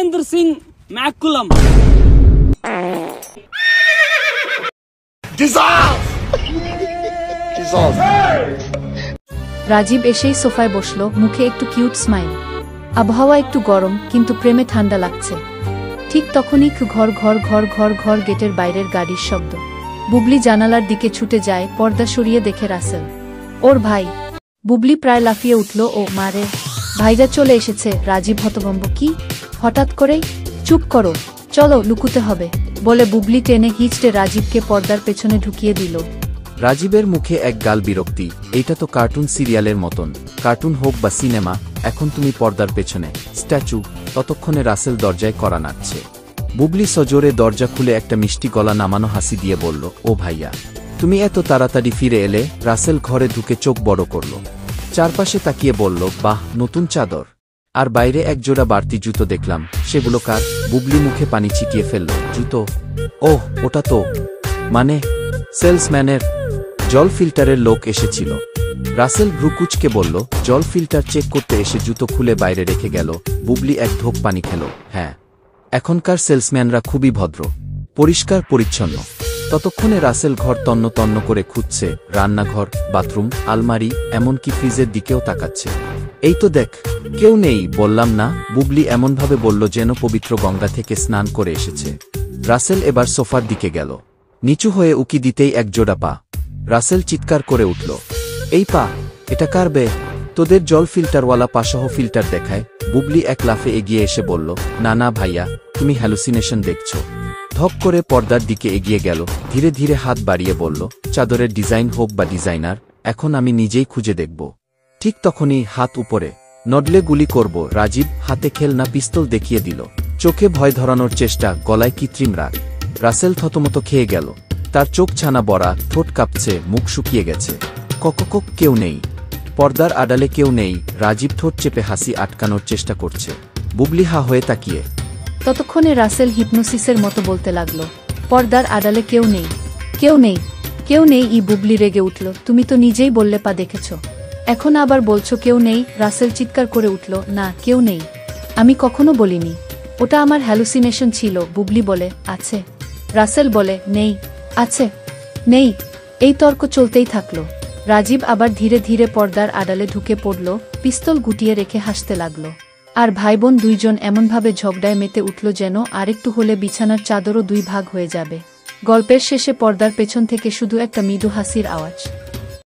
Rajendra Singh Maculam. Rajib এসেই সোফায় বসলো, মুখে একটু কিউট স্মাইল। আবহাওয়া একটু গরম, কিন্তু প্রেমে ঠান্ডা লাগছে। ঠিক তখনই ঘর ঘর ঘর ঘর ঘর গেটের বাইরের গাড়ির শব্দ। বুবলি জানালার দিকে ছুটে যায়, পর্দা সরিয়ে দেখে রাসেল, ওর ভাই। বুবলি প্রায় লাফিয়ে উঠল, ও মারে, ভাইরা চলে এসেছে। রাজীব হতভম্ব, কি হঠাৎ করেই? চুপ করো, চলো লুকুতে হবে, বলে বুবলি টেনে হিঁচড়ে রাজীবকে পর্দার পেছনে ঢুকিয়ে দিল। রাজীবের মুখে এক গাল বিরক্তি, এইটা তো কার্টুন সিরিয়ালের মতন, কার্টুন হোক বা সিনেমা, এখন তুমি পর্দার পেছনে স্ট্যাচু। ততক্ষণে রাসেল দরজায় কড়া নাড়ছে। বুবলি সজোরে দরজা খুলে একটা মিষ্টি গলা নামানো হাসি দিয়ে বলল, ও ভাইয়া, তুমি এত তাড়াতাড়ি ফিরে এলে? রাসেল ঘরে ঢুকে চোখ বড় করল, চারপাশে তাকিয়ে বলল, বাহ, নতুন চাদর, আর বাইরে এক জোড়া বাড়তি জুতো দেখলাম, সেগুলো কার? বুবলি মুখে পানি ছিটিয়ে ফেলল, জুতো? ওহ, ওটা তো মানে সেলসম্যানের। জল ফিল্টারের লোক এসেছিল। রাসেল ভ্রুকুচকে বলল, জল ফিল্টার চেক করতে এসে জুতো খুলে বাইরে রেখে গেল। বুবলি এক ঢোক পানি খেল। হ্যাঁ, এখনকার সেলসম্যানরা খুবই ভদ্র, পরিষ্কার পরিচ্ছন্ন। ততক্ষণে রাসেল ঘর তন্ন তন্ন করে খুঁজছে, রান্নাঘর, বাথরুম, আলমারি, এমনকি ফ্রিজের দিকেও তাকাচ্ছে। এই তো দেখ, কেউ নেই বললাম না, বুবলি এমনভাবে বলল যেন পবিত্র গঙ্গা থেকে স্নান করে এসেছে। রাসেল এবার সোফার দিকে গেল, নিচু হয়ে উকি দিতেই এক জোড়া পা। রাসেল চিৎকার করে উঠল, এই পা, এটা কার বে? তোদের জল ফিল্টারওয়ালা পাসহ ফিল্টার দেখায়। বুবলি এক লাফে এগিয়ে এসে বলল, না না ভাইয়া, তুমি হ্যালুসিনেশন দেখছ। ধপ করে পর্দার দিকে এগিয়ে গেল, ধীরে ধীরে হাত বাড়িয়ে বলল, চাদরের ডিজাইন হোক বা ডিজাইনার, এখন আমি নিজেই খুঁজে দেখব। ঠিক তখনই হাত উপরে, নডলে গুলি করব। রাজীব হাতে খেলনা পিস্তল দেখিয়ে দিল। চোখে ভয় ধরানোর চেষ্টা, গলায় কৃত্রিম রাগ। রাসেল থতমত খেয়ে গেল, তার চোখ ছানা বড়া, ঠোঁট কাঁপছে, মুখ শুকিয়ে গেছে। কক, কেউ নেই, পর্দার আড়ালে কেউ নেই। রাজীব ঠোঁট চেপে হাসি আটকানোর চেষ্টা করছে। বুবলি হা হয়ে তাকিয়ে। ততক্ষণে রাসেল হিপনোসিসের মতো বলতে লাগলো, পর্দার আড়ালে কেউ নেই, কেউ নেই, কেউ নেই। বুবলি রেগে উঠল, তুমি তো নিজেই বললে পা দেখেছ, এখন আবার বলছো কেউ নেই? রাসেল চিৎকার করে উঠল, না, কেউ নেই, আমি কখনো বলিনি, ওটা আমার হ্যালুসিনেশন ছিল। বুবলি বলে, আছে। রাসেল বলে, নেই, আছে, নেই। এই তর্ক চলতেই থাকলো। রাজীব আবার ধীরে ধীরে পর্দার আড়ালে ঢুকে পড়ল, পিস্তল গুটিয়ে রেখে হাসতে লাগল। আর ভাইবোন দুইজন এমনভাবে ঝগড়ায় মেতে উঠল যেন আরেকটু হলে বিছানার চাদরও দুই ভাগ হয়ে যাবে। গল্পের শেষে পর্দার পেছন থেকে শুধু একটা মৃদু হাসির আওয়াজ।